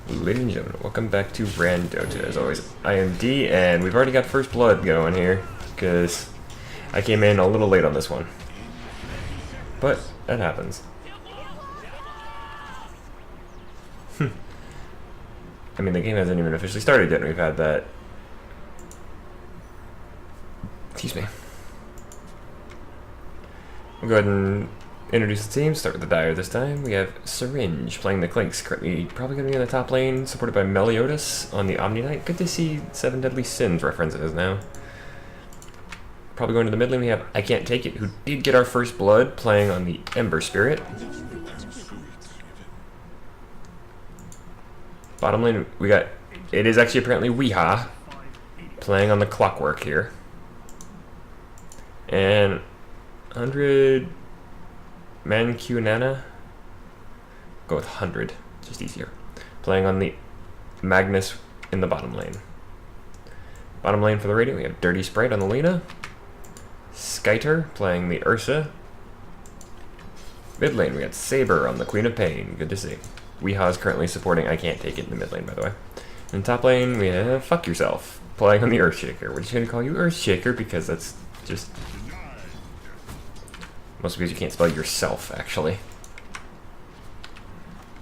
Ladies and gentlemen, welcome back to RanDOTA. As always, I am D, and we've already got first blood going here, because I came in a little late on this one. But, that happens. I mean, the game hasn't even officially started yet, and we've had that... Excuse me. We'll go ahead and introduce the team. Start with the Dire this time. We have Syringe playing the Clinks, currently probably going to be in the top lane, supported by Meliodas on the Omni Knight. Good to see Seven Deadly Sins references now. Probably going to the mid lane, we have I Can't Take It, who did get our first blood, playing on the Ember Spirit. Bottom lane, we got, it is actually apparently Weeha, playing on the Clockwork here. And 100 Mankunana, go with 100, just easier. Playing on the Magnus in the bottom lane. Bottom lane for the Radiant, we have Dirty Sprite on the Lena. Skyter playing the Ursa. Mid lane, we got Saber on the Queen of Pain, good to see. Weeha is currently supporting I Can't Take It in the mid lane, by the way. In top lane, we have Fuck Yourself, playing on the Earthshaker. We're just going to call you Earthshaker because that's just... Mostly because you can't spell yourself, actually.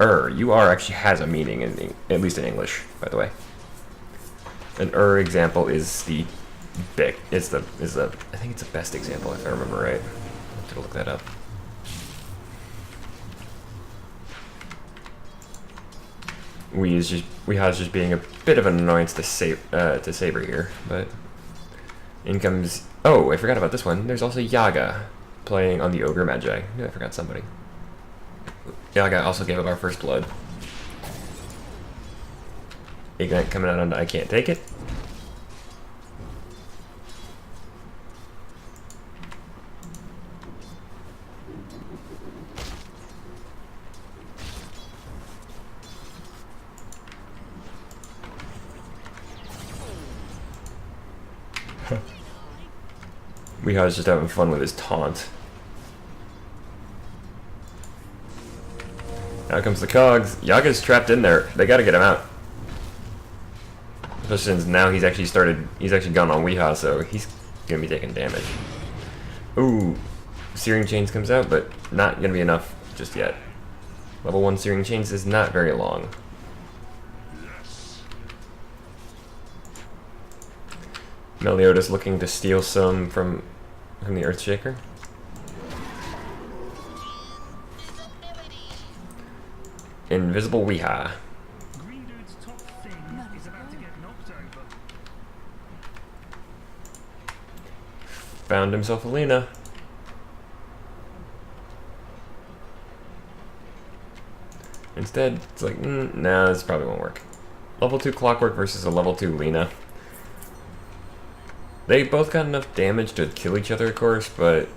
U-R actually has a meaning, at least in English, by the way. An example is the I think it's the best example, if I remember right. I'll have to look that up. Weeha's just being a bit of an annoyance to Saber here, but in comes... Oh, I forgot about this one. There's also Yaga playing on the Ogre Magi. I knew I forgot somebody. Yaga also gave up our first blood. Ignite coming out onto I Can't Take It. Weeha's just having fun with his taunt. Now comes the cogs. Yaga's trapped in there. They gotta get him out. Especially since now he's actually gone on Weeha, so he's gonna be taking damage. Ooh, Searing Chains comes out, but not gonna be enough just yet. Level 1 Searing Chains is not very long. Meliodas looking to steal some from the Earthshaker. Invisible Weeha. Found himself a Lena. Instead, it's like, nah, this probably won't work. Level 2 Clockwork versus a level 2 Lena. They both got enough damage to kill each other, of course, but...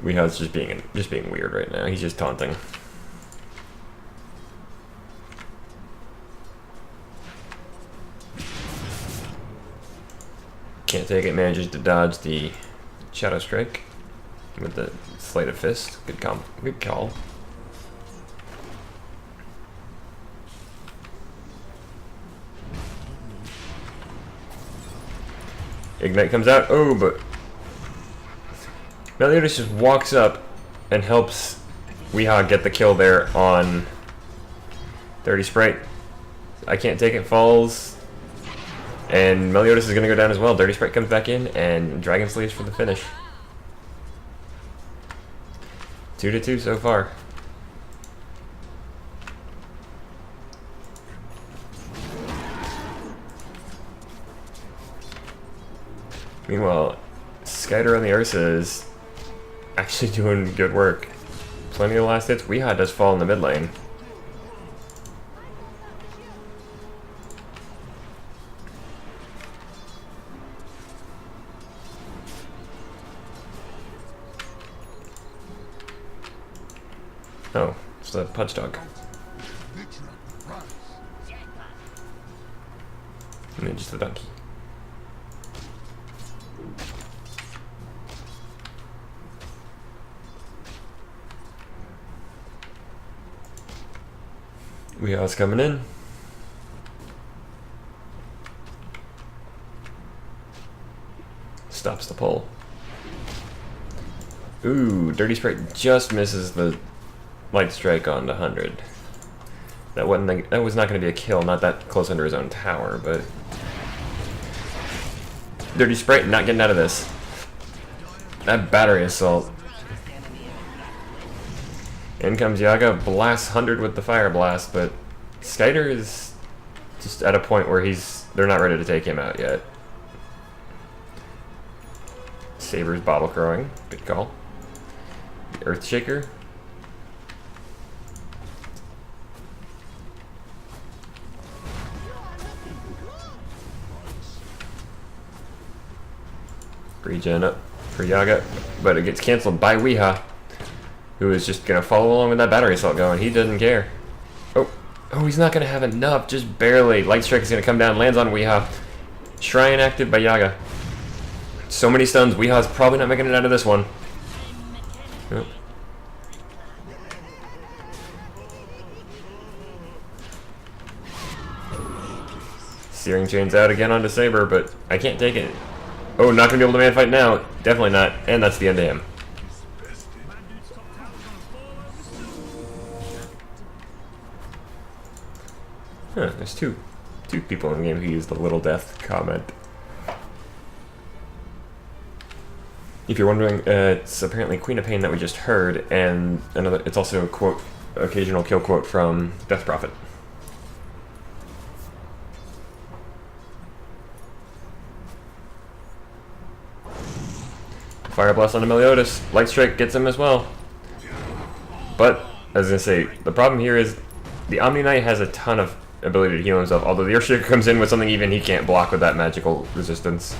Weeha's just being weird right now. He's just taunting. Can't Take It manages to dodge the Shadow Strike with the Sleight of Fist. Good call. Ignite comes out. Oh, but Meliodas just walks up and helps Weeha get the kill there on Dirty Sprite. I Can't Take It falls, and Meliodas is going to go down as well. Dirty Sprite comes back in, and Dragon Slays for the finish. 2-2 so far. Meanwhile, Skyter on the Ursa is actually doing good work. Plenty of last hits. Weeha does fall in the mid lane. Oh, it's the Pudge Dog. And then just the donkey. Weeha's coming in. Stops the pull. Ooh, Dirty Sprite just misses the light strike on the 100. That was not going to be a kill, not that close under his own tower, but Dirty Sprite not getting out of this. That battery assault. In comes Yaga, blasts 100 with the fire blast, but Skyder is just at a point where they're not ready to take him out yet. Saber's bottle crowing, good call. The Earthshaker. Regen up for Yaga, but it gets canceled by Weeha, who is just gonna follow along with that battery assault going. He doesn't care. Oh, he's not gonna have enough, just barely. Light Strike is gonna come down, lands on Weeha. Shrine active by Yaga. So many stuns, Weeha's probably not making it out of this one. Oh. Searing Chains out again onto Saber, but I can't take it. Oh, not gonna be able to man fight now. Definitely not. And that's the end of him. Huh, there's two people in the game who use the little death comment. If you're wondering, it's apparently Queen of Pain that we just heard, and it's also a quote, occasional kill quote from Death Prophet. Fire Blast on Meliodas. Light Strike gets him as well. But, I was going to say, the problem here is the Omni Knight has a ton of ability to heal himself, although the Earthshaker comes in with something even he can't block with that magical resistance.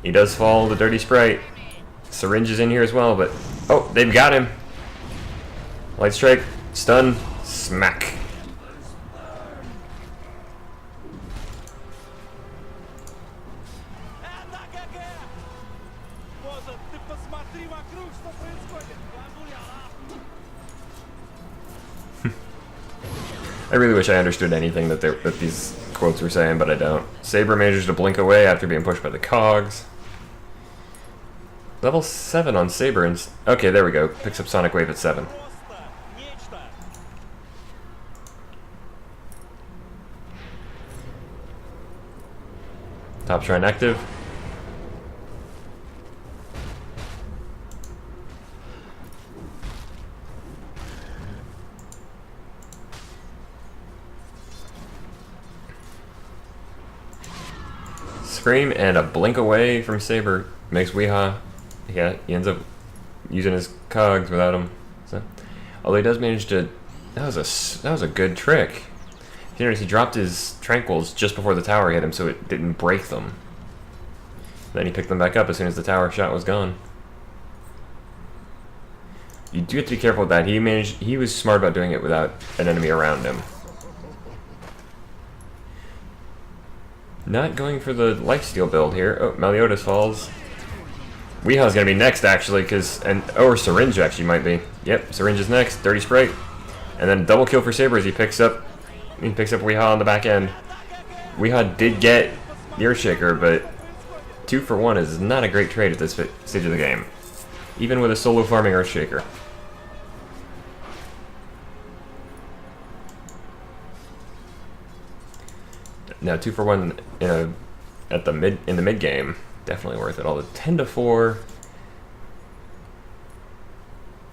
He does fall the Dirty Sprite. Syringe is in here as well, but... Oh, they've got him! Light Strike, stun, smack. I really wish I understood anything that these quotes were saying, but I don't. Saber manages to blink away after being pushed by the cogs. Level 7 on Saber, and okay, there we go. Picks up Sonic Wave at 7. Top Shrine active. Scream and a blink away from Saber makes Weeha. Yeah, he ends up using his cogs without him. So, although he does manage to, that was a good trick. You notice he dropped his tranquils just before the tower hit him, so it didn't break them. Then he picked them back up as soon as the tower shot was gone. You do have to be careful with that. He was smart about doing it without an enemy around him. Not going for the lifesteal build here. Oh, Meliodas falls. Weeha's gonna be next, actually, or Syringe actually might be. Yep, Syringe is next. Dirty Sprite, and then double kill for Saber as he picks up Weeha on the back end. Weeha did get the Earthshaker, but 2 for 1 is not a great trade at this stage of the game, even with a solo farming Earthshaker. Now 2 for 1 in the mid game, definitely worth it. Although 10 to 4,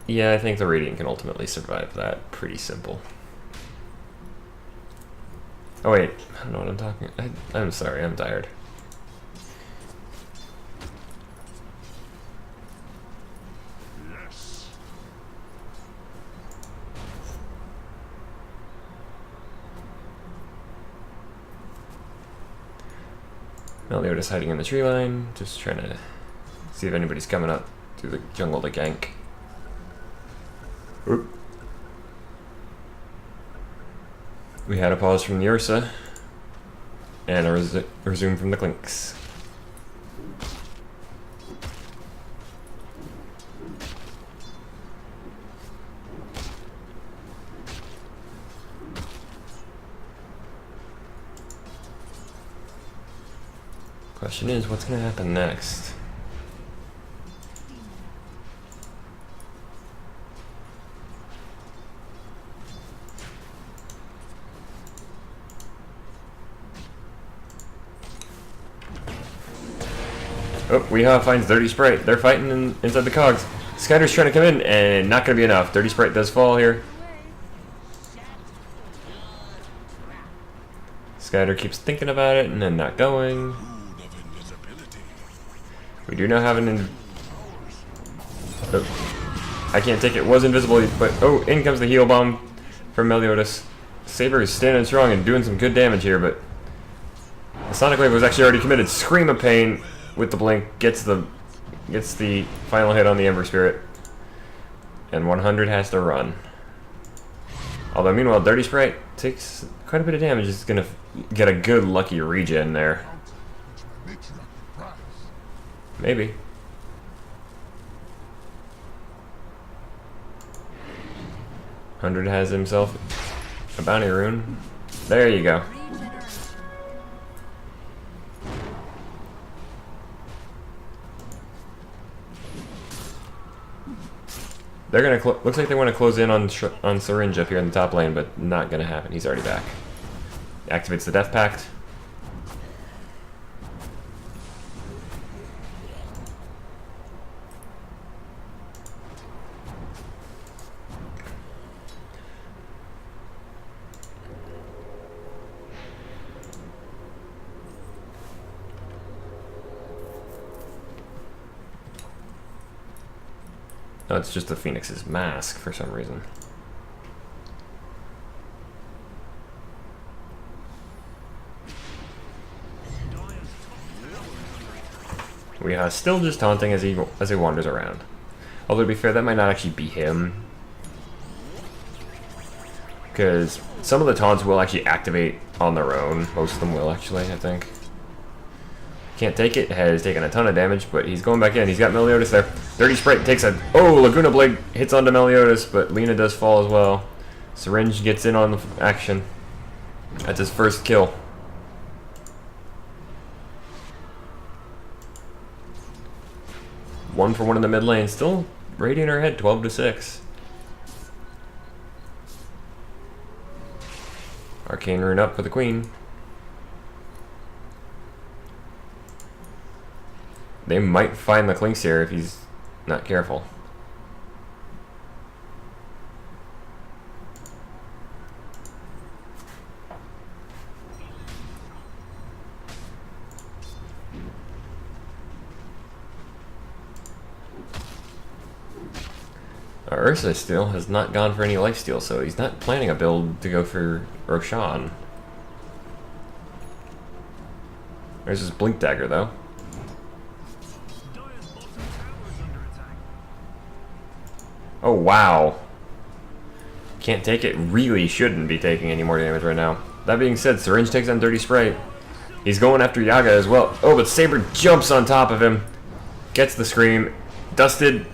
yeah, I think the Radiant can ultimately survive that. Pretty simple. Oh wait, I don't know what I'm talking. I'm sorry, I'm tired. Meliodas hiding in the tree line, just trying to see if anybody's coming up through the jungle to gank. Oop. We had a pause from the Ursa, and a resume from the Clinks. Question is, what's going to happen next? Oh, Weehaw finds Dirty Sprite. They're fighting inside the cogs. Skyder's trying to come in, and not going to be enough. Dirty Sprite does fall here. Skyder keeps thinking about it, and then not going. We do now have an... Oh, I can't take it. Was invisible, but... Oh, in comes the heal bomb from Meliodas. Saber is standing strong and doing some good damage here, but... The Sonic Wave was actually already committed. Scream of Pain with the blink gets the final hit on the Ember Spirit. And 100 has to run. Although, meanwhile, Dirty Sprite takes quite a bit of damage. Is going to get a good lucky regen there. Maybe. Hundred has himself a bounty rune. There you go. They're gonna looks like they want to close in on Syringe up here in the top lane, but not gonna happen. He's already back. Activates the Death Pact. No, it's just the Phoenix's mask for some reason. We are still just taunting as he wanders around. Although to be fair, that might not actually be him, because some of the taunts will actually activate on their own. Most of them will actually, I think. Can't take it, has taken a ton of damage, but he's going back in. He's got Meliodas there. Dirty Sprite takes a... Oh, Laguna Blade hits onto Meliodas, but Lena does fall as well. Syringe gets in on the action. That's his first kill. One for one in the mid lane. Still Radiant are ahead, 12-6. Arcane Rune up for the Queen. They might find the Klinkseer if he's not careful. Ursa still has not gone for any lifesteal, so he's not planning a build to go for Roshan. There's his Blink Dagger, though. Oh, wow. Can't take it. Really shouldn't be taking any more damage right now. That being said, Syringe takes on Dirty Sprite. He's going after Yaga as well. Oh, but Saber jumps on top of him. Gets the scream. Dusted.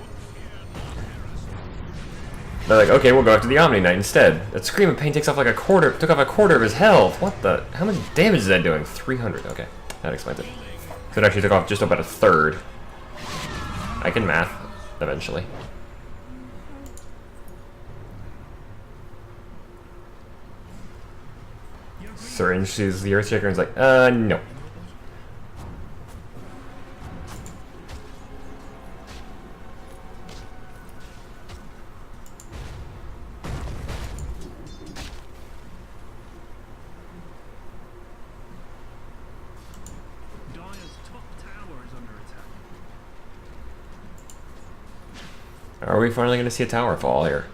They're like, okay, we'll go after the Omni Knight instead. That Scream of Pain takes off like took off a quarter of his health. What the? How much damage is that doing? 300. Okay, that explains it. So it actually took off just about a third. I can math eventually. Syringe sees the Earthshaker and is like, no. Are we finally going to see a tower fall here?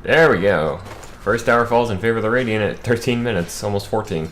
There we go. First tower falls in favor of the Radiant at 13 minutes, almost 14.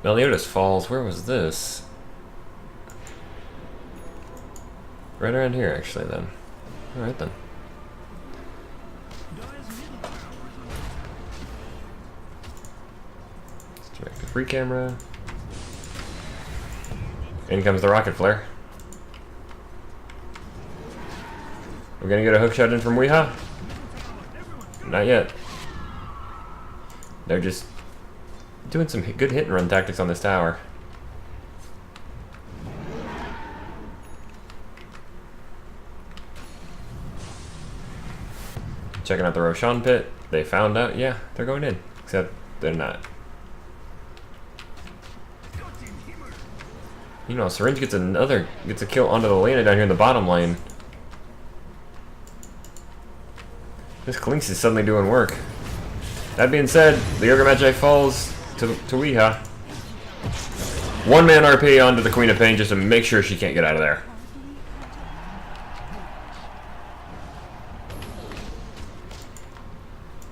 Meliodas Falls, where was this? Right around here, actually, then. Alright, then. Let's direct the free camera. In comes the rocket flare. We're gonna get a hook shot in from Weeha? Not yet. They're just doing some good hit and run tactics on this tower. Checking out the Roshan pit. They found out, yeah, they're going in. Except they're not. You know, Syringe gets a kill onto the Lena down here in the bottom lane. This Klinks is suddenly doing work. That being said, the Ogre Magi falls to Weeha. One man RP onto the Queen of Pain just to make sure she can't get out of there.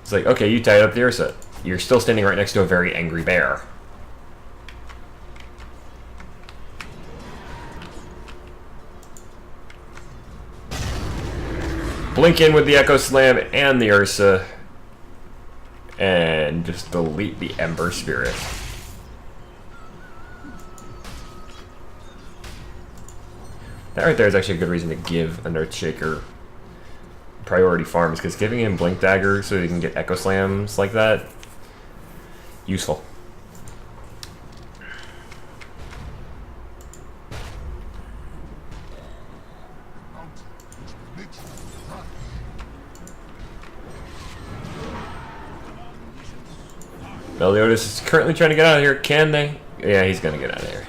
It's like, okay, you tied up the Ursa. You're still standing right next to a very angry bear. Blink in with the Echo Slam and the Ursa. And just delete the Ember Spirit. That right there is actually a good reason to give an Earthshaker priority farms, because giving him Blink Dagger so he can get Echo Slams like that, useful. Meliodas is currently trying to get out of here. Can they? Yeah, he's gonna get out of here.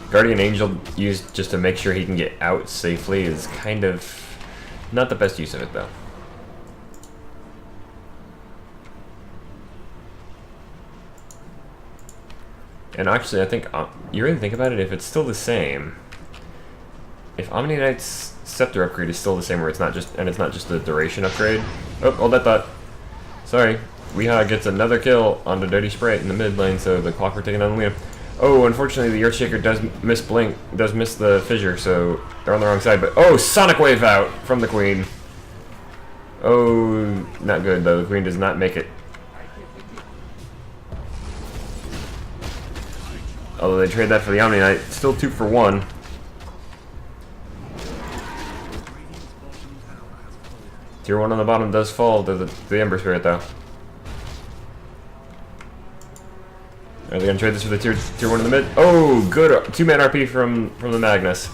Guardian Angel used just to make sure he can get out safely is kind of not the best use of it, though. And actually, I think you really think about it, if it's still the same, if Omni Knight's Scepter upgrade is still the same, where it's not just the duration upgrade. Oh, hold that thought. Sorry. Weeha gets another kill on the Dirty Sprite in the mid lane, so the Clockwork taking on the Lena. Oh, unfortunately, the Earthshaker does miss Blink, does miss the Fissure, so they're on the wrong side. But oh, Sonic Wave out from the Queen. Oh, not good though. The Queen does not make it. Although they trade that for the Omni Knight, still 2 for 1. Tier 1 on the bottom does fall to the Ember Spirit though. Are they gonna trade this for the tier 1 in the mid? Oh, good 2-man RP from the Magnus.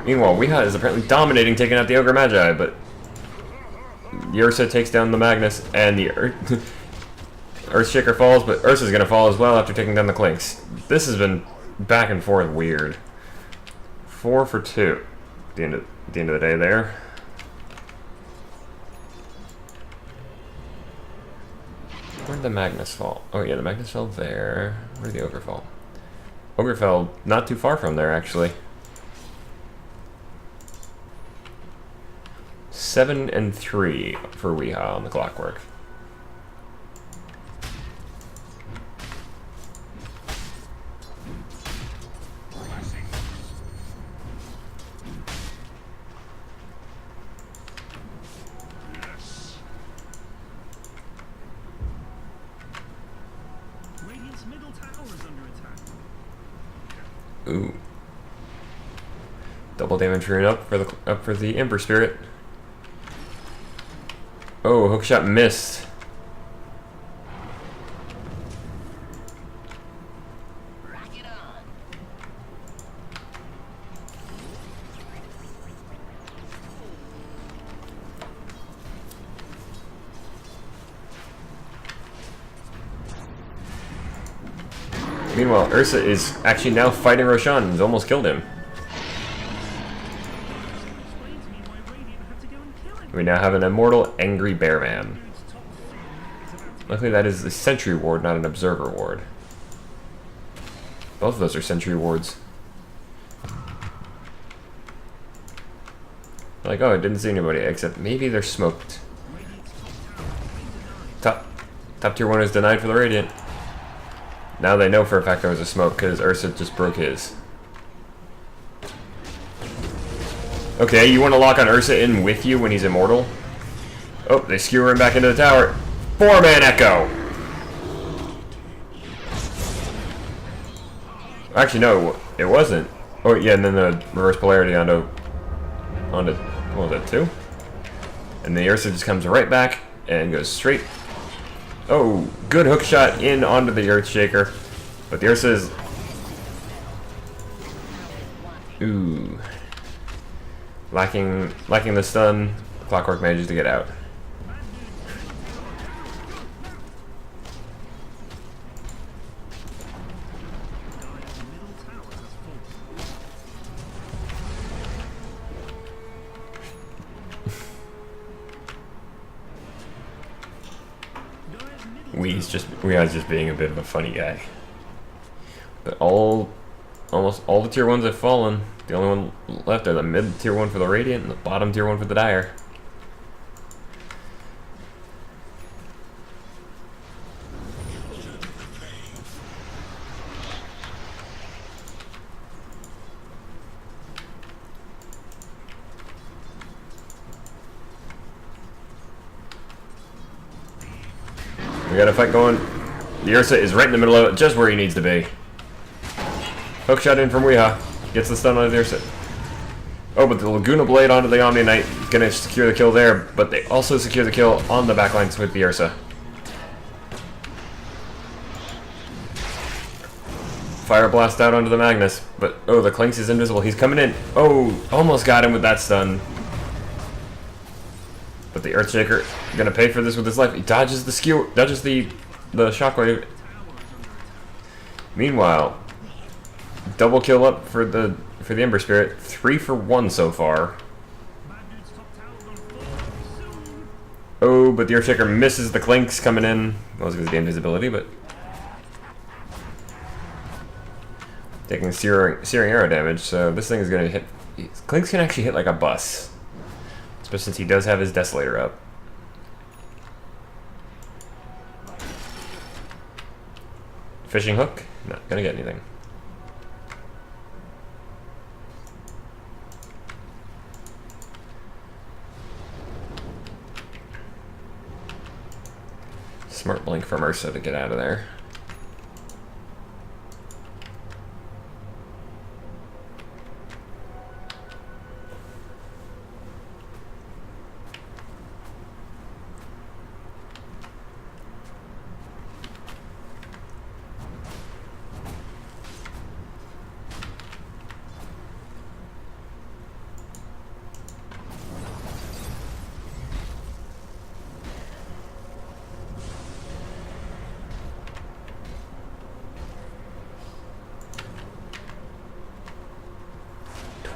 Meanwhile, Weeha is apparently dominating, taking out the Ogre Magi, but the Ursa takes down the Magnus, and the Earthshaker falls, but Ursa's gonna fall as well after taking down the Klinks. This has been back and forth weird. 4 for 2 at the end of the day there. Where'd the Magnus fall? Oh yeah, the Magnus fell there. Where'd the Ogre fall? Ogre fell not too far from there, actually. 7 and 3 for Weeha on the Clockwork. Ooh. Double damage rune up for the Ember Spirit. Oh, hookshot missed. Meanwhile, Ursa is actually now fighting Roshan and has almost killed him. We now have an immortal Angry Bear Man. Luckily that is the Sentry Ward, not an Observer Ward. Both of those are Sentry Wards. Like, oh, I didn't see anybody, except maybe they're smoked. Top tier 1 is denied for the Radiant. Now they know for a fact there was a smoke because Ursa just broke his. Okay, you want to lock on Ursa in with you when he's immortal? Oh, they skewer him back into the tower. 4-man Echo! Actually, no, it wasn't. Oh, yeah, and then the reverse polarity onto what was that, 2? And the Ursa just comes right back and goes straight. Oh, good hook shot in onto the Earthshaker. But the Ursa is... Ooh. Lacking the stun. Clockwork manages to get out. Wee's just being a bit of a funny guy. But almost all the tier 1s have fallen. The only one left are the mid tier 1 for the Radiant and the bottom tier 1 for the Dire. We got a fight going. The Ursa is right in the middle of it, just where he needs to be. Hook shot in from Weeha. Gets the stun on the Ursa. Oh, but the Laguna Blade onto the Omni Knight. Gonna secure the kill there, but they also secure the kill on the backlines with the Ursa. Fire blast out onto the Magnus, but oh, the Clinks is invisible. He's coming in. Oh, almost got him with that stun. But the Earthshaker gonna pay for this with his life. He dodges the skew, dodges the shockwave. Meanwhile, double kill up for the Ember Spirit. 3 for 1 so far. Oh, but the Earthshaker misses the Clinks coming in. That was because of the invisibility, but taking searing arrow damage. So this thing is gonna hit. Clinks can actually hit like a bus. Especially since he does have his Desolator up. Fishing hook? Not gonna get anything. Smart blink from Ursa to get out of there.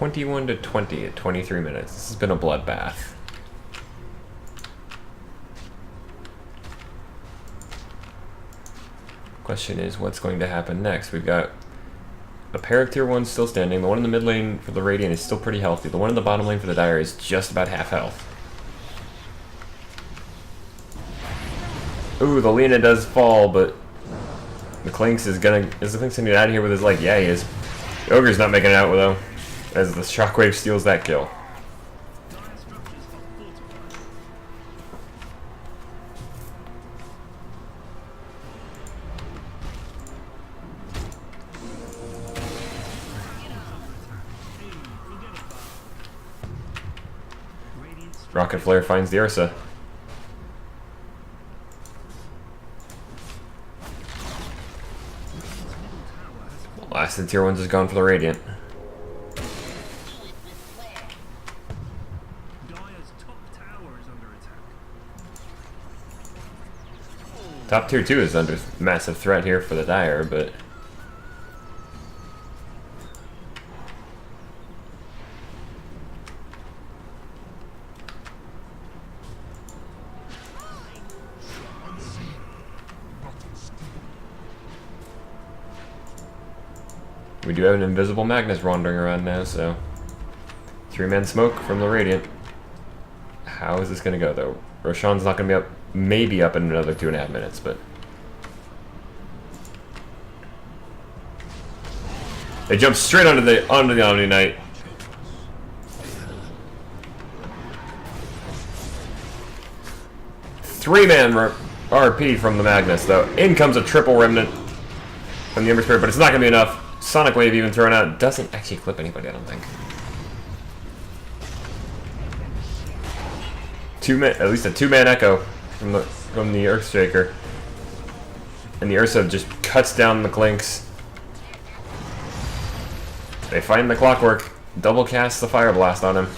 (21-20) at 23 minutes. This has been a bloodbath. Question is, what's going to happen next? We've got a pair of tier 1s still standing. The one in the mid lane for the Radiant is still pretty healthy. The one in the bottom lane for the Dire is just about half health. Ooh, the Lena does fall, but the Clinks is the Clinks gonna get out of here with his leg? Yeah, he is. The Ogre's not making it out though, as the Shockwave steals that kill. Rocket Flare finds the Ursa. Last of the tier 1s is gone for the Radiant. Top tier 2 is under massive threat here for the Dire, but we do have an invisible Magnus wandering around now, so 3-man smoke from the Radiant. How is this going to go, though? Roshan's not going to be up, maybe up in another 2.5 minutes, but They jump straight onto the Omni Knight. Three-man RP from the Magnus, though. In comes a triple remnant from the Ember Spirit, but it's not going to be enough. Sonic Wave even thrown out doesn't actually clip anybody, I don't think. At least a two-man echo from the Earthshaker. And the Ursa just cuts down the Clinks. They find the Clockwork, double cast the Fire Blast on him.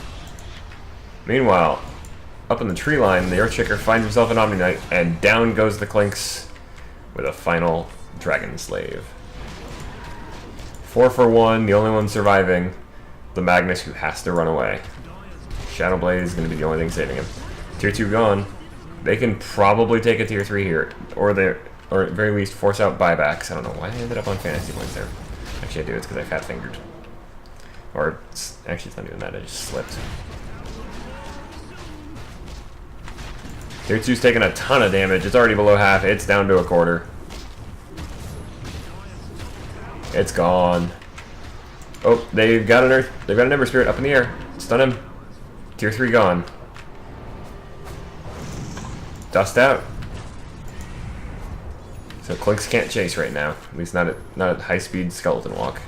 Meanwhile, up in the tree line, the Earthshaker finds himself an Omni Knight, and down goes the Clinks with a final Dragon Slave. 4 for 1, the only one surviving, the Magnus, who has to run away. Shadow Blade is going to be the only thing saving him. Tier 2 gone. They can probably take a Tier 3 here, or at very least force out buybacks. I don't know why I ended up on fantasy points there. Actually, I do. It's because I fat-fingered. Or, actually, it's not even that. I just slipped. Tier 2's taking a ton of damage. It's already below half. It's down to a quarter. It's gone. Oh, they've got an Ember Spirit up in the air. Stun him. Tier 3 gone. Dust out. So Clinks can't chase right now. At least not at high-speed skeleton walk.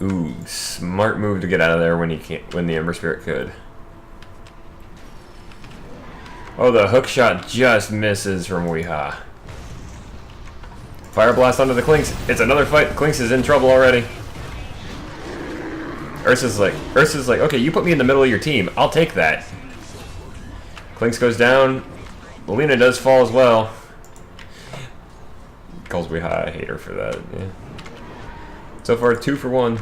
Ooh, smart move to get out of there when the Ember Spirit could. Oh, the hook shot just misses from Weeha. Fire Blast onto the Clinks. It's another fight. Clinks is in trouble already. Ursa's like, okay, you put me in the middle of your team. I'll take that. Clinks goes down. Lena does fall as well. Calls Weeha a hater for that. Yeah. So far, 2 for 1.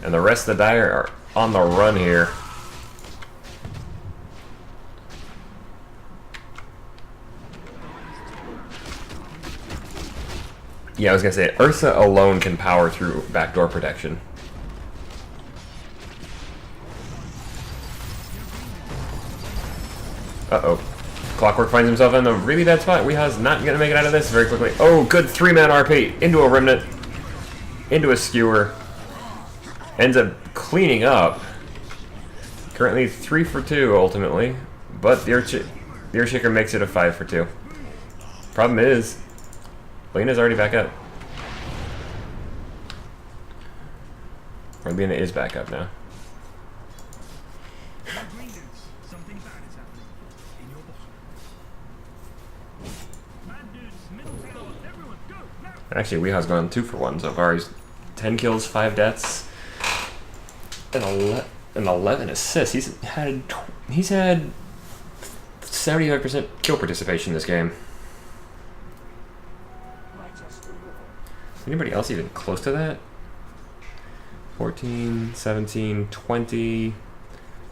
And the rest of the Dire are on the run here. Yeah, I was gonna say, Ursa alone can power through backdoor protection. Uh-oh. Clockwork finds himself in a really bad spot. Weeha's not gonna make it out of this very quickly. Oh, good 3-man RP. Into a Remnant. Into a Skewer. Ends up cleaning up. Currently 3 for 2, ultimately. But the Earthshaker makes it a 5 for 2. Problem is, Lena's already back up. Or Lena is back up now. Actually, Weeha's gone 2 for 1 so far. He's 10 kills, 5 deaths, and 11 assists. He's had 75% kill participation in this game. Is anybody else even close to that? 14, 17, 20.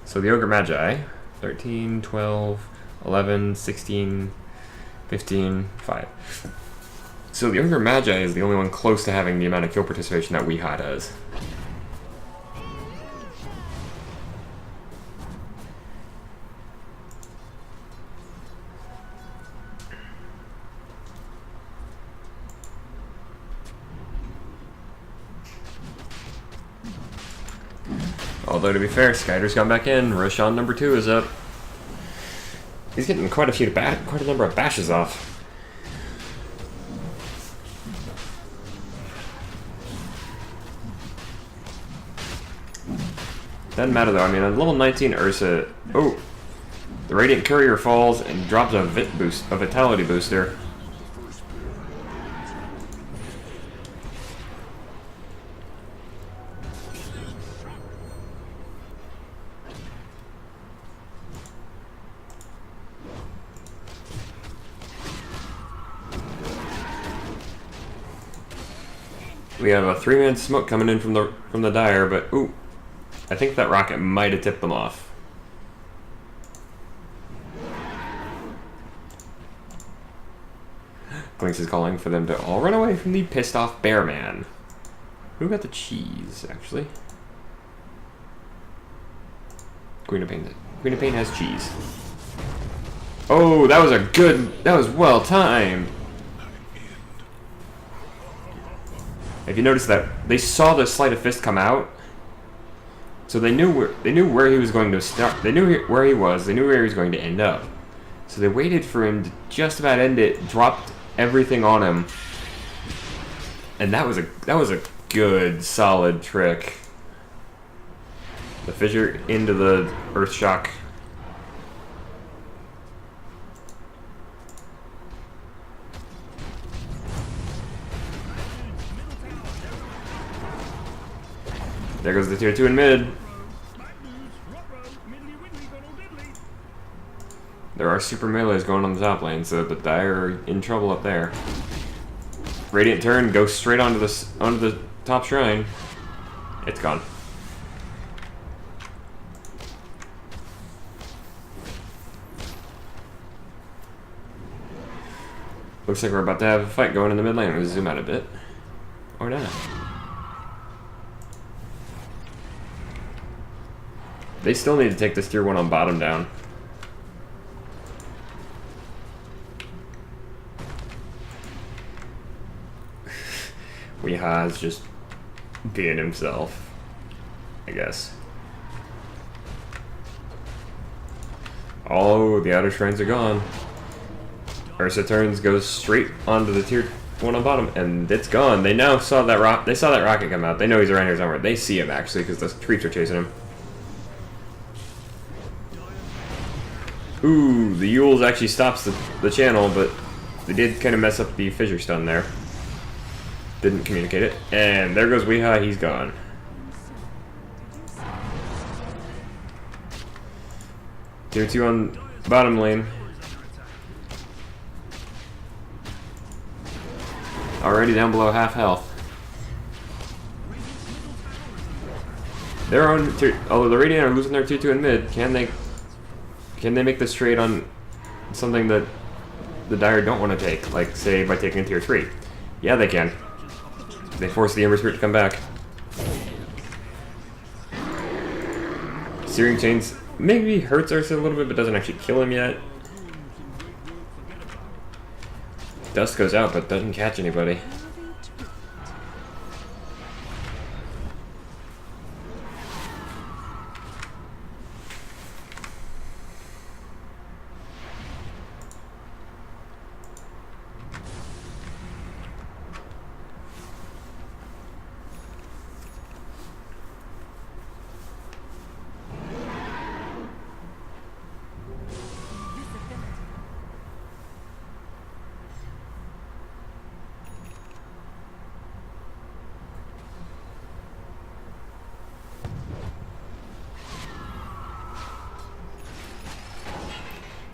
So the Ogre Magi, 13, 12, 11, 16, 15, 5. So the Ogre Magi is the only one close to having the amount of kill participation that Weeha does. Although, to be fair, Skyder's gone back in. Roshan number 2 is up. He's getting quite a number of bashes off. Doesn't matter though. I mean, on level 19 Ursa, oh, the Radiant Courier falls and drops a Vitality booster. We have a 3-man smoke coming in from the Dire, but ooh, I think that rocket might have tipped them off. Clinks is calling for them to all run away from the pissed off bear man. Who got the cheese, actually? Queen of Pain. Queen of Pain has cheese. Oh, that was well timed. If you notice that they saw the sleight of fist come out, so they knew where he was going to start. They knew where he was. They knew where he was going to end up. So they waited for him to just about end it, dropped everything on him, and that was a good solid trick. The fissure into the earth shock. There goes the tier 2 in mid. There are super melees going on the top lane, so the Dire are in trouble up there. Radiant turn, goes straight onto the top shrine. It's gone. Looks like we're about to have a fight going in the mid lane. We'll zoom out a bit. Or not. They still need to take this tier 1 on bottom down. Weeha is just being himself, I guess. Oh, the outer shrines are gone. Ursa turns, goes straight onto the tier 1 on bottom, and it's gone. They now saw that they saw that rocket come out. They know he's around here somewhere. They see him actually because the creeps are chasing him. Ooh, the Yules actually stops the channel, but they did kind of mess up the fissure stun there. Didn't communicate it. And there goes Weeha, he's gone. Tier 2 on bottom lane. Already down below half health. They're on although the Radiant are losing their tier 2 in mid, can they make this trade on something that the Dire don't want to take, like say by taking tier 3? Yeah, they can. They force the Ember Spirit to come back. Searing Chains maybe hurts Ursa a little bit, but doesn't actually kill him yet. Dust goes out, but doesn't catch anybody.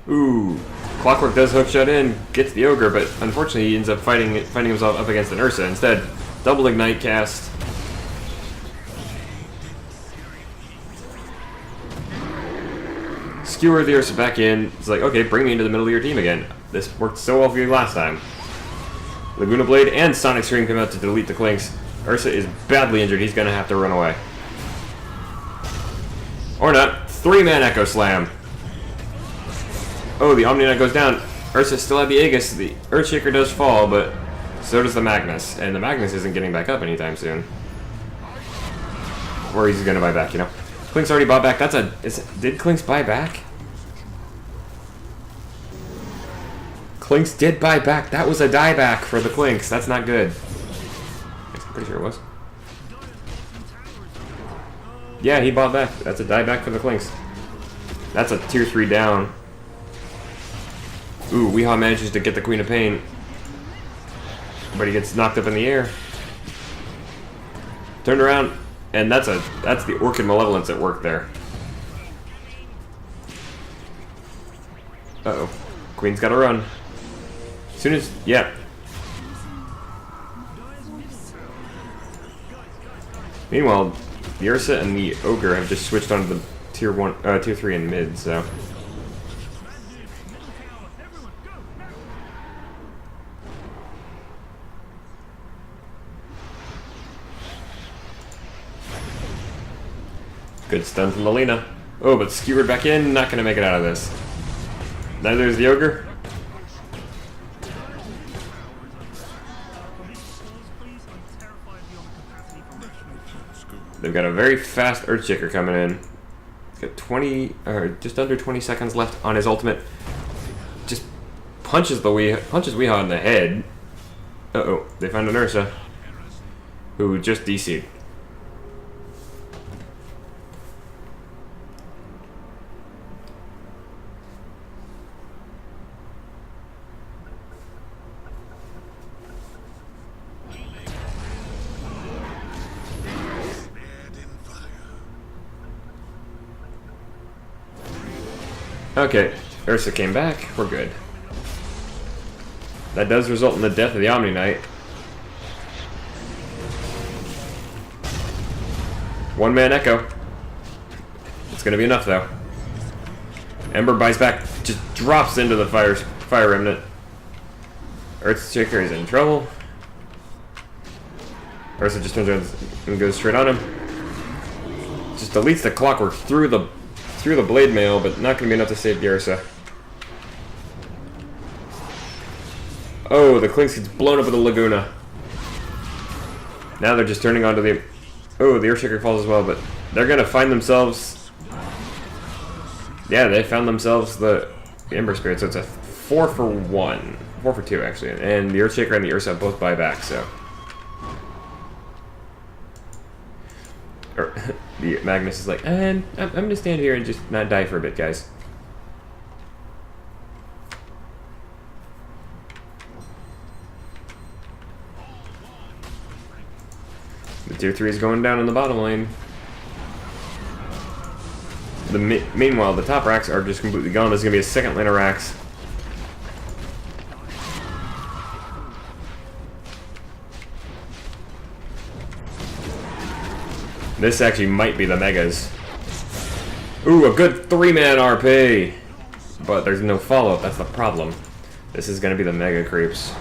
Ooh, Clockwork does hook shot in, gets the Ogre, but unfortunately he ends up finding himself up against an Ursa instead. Double Ignite cast. Skewer the Ursa back in. It's like, okay, bring me into the middle of your team again. This worked so well for you last time. Laguna Blade and Sonic Stream come out to delete the Clinks. Ursa is badly injured. He's going to have to run away. Or not. 3-man Echo Slam. Oh, the Omni Knight goes down. Ursa still had the Aegis. The Earthshaker does fall, but so does the Magnus. And the Magnus isn't getting back up anytime soon. Or he's going to buy back, you know. Clink's already bought back. Did Clink's buy back? Clink's did buy back. That was a dieback for the Clinks. That's not good. I'm pretty sure it was. Yeah, he bought back. That's a dieback for the Clinks. That's a tier 3 down. Ooh, Weeha manages to get the Queen of Pain. But he gets knocked up in the air. Turned around, and that's the Orchid Malevolence at work there. Uh-oh. Queen's gotta run. As soon as, yeah. Meanwhile, the Ursa and the Ogre have just switched onto the tier 3 in mid, so. Good stun from Melina. Oh, but skewered back in, not gonna make it out of this. Neither is the Ogre. They've got a very fast Earthshaker coming in. He's got 20, or just under 20 seconds left on his ultimate. Just punches Weehaw in the head. Uh-oh, they found an Ursa, who just DC'd. Okay, Ursa came back. We're good. That does result in the death of the Omni Knight. One-man Echo. It's gonna be enough though. Ember buys back, just drops into the fire remnant. Earthshaker is in trouble. Ursa just turns around and goes straight on him. Just deletes the clockwork through the blade mail, but not gonna be enough to save the Ursa. Oh, the Clinks gets blown up with the Laguna. Now they're just turning onto the... Oh, the Earthshaker falls as well, but they're gonna find themselves... Yeah, they found themselves the Ember Spirit, so it's a 4 for 1. 4 for 2, actually. And the Earthshaker and the Ursa both buy back, so... The Magnus is like, and I'm gonna stand here and just not die for a bit, guys. The tier 3 is going down in the bottom lane. Meanwhile, the top racks are just completely gone. There's gonna be a second lane of racks. This actually might be the Megas. Ooh, a good 3-man RP! But there's no follow-up, that's the problem. This is gonna be the Mega Creeps.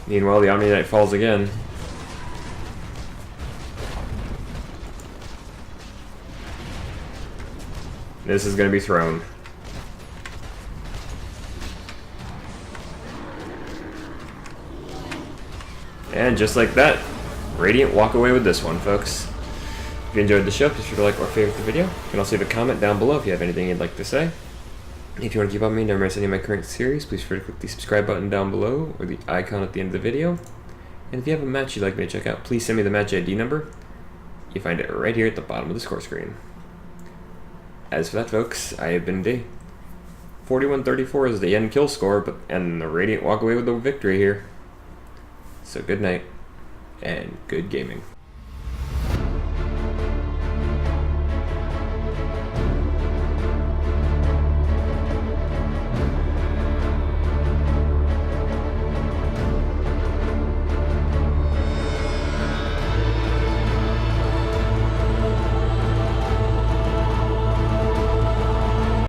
Meanwhile, the Omni Knight falls again. This is gonna be thrown. And just like that, Radiant walk away with this one, folks. If you enjoyed the show, be sure to like or favorite the video. You can also leave a comment down below if you have anything you'd like to say. If you want to keep up with me and never miss any of my current series, please feel free to click the subscribe button down below or the icon at the end of the video. And if you have a match you'd like me to check out, please send me the match ID number. You find it right here at the bottom of the score screen. As for that, folks, I have been D. 41-34 is the end kill score, and the Radiant walk away with the victory here. So good night, and good gaming.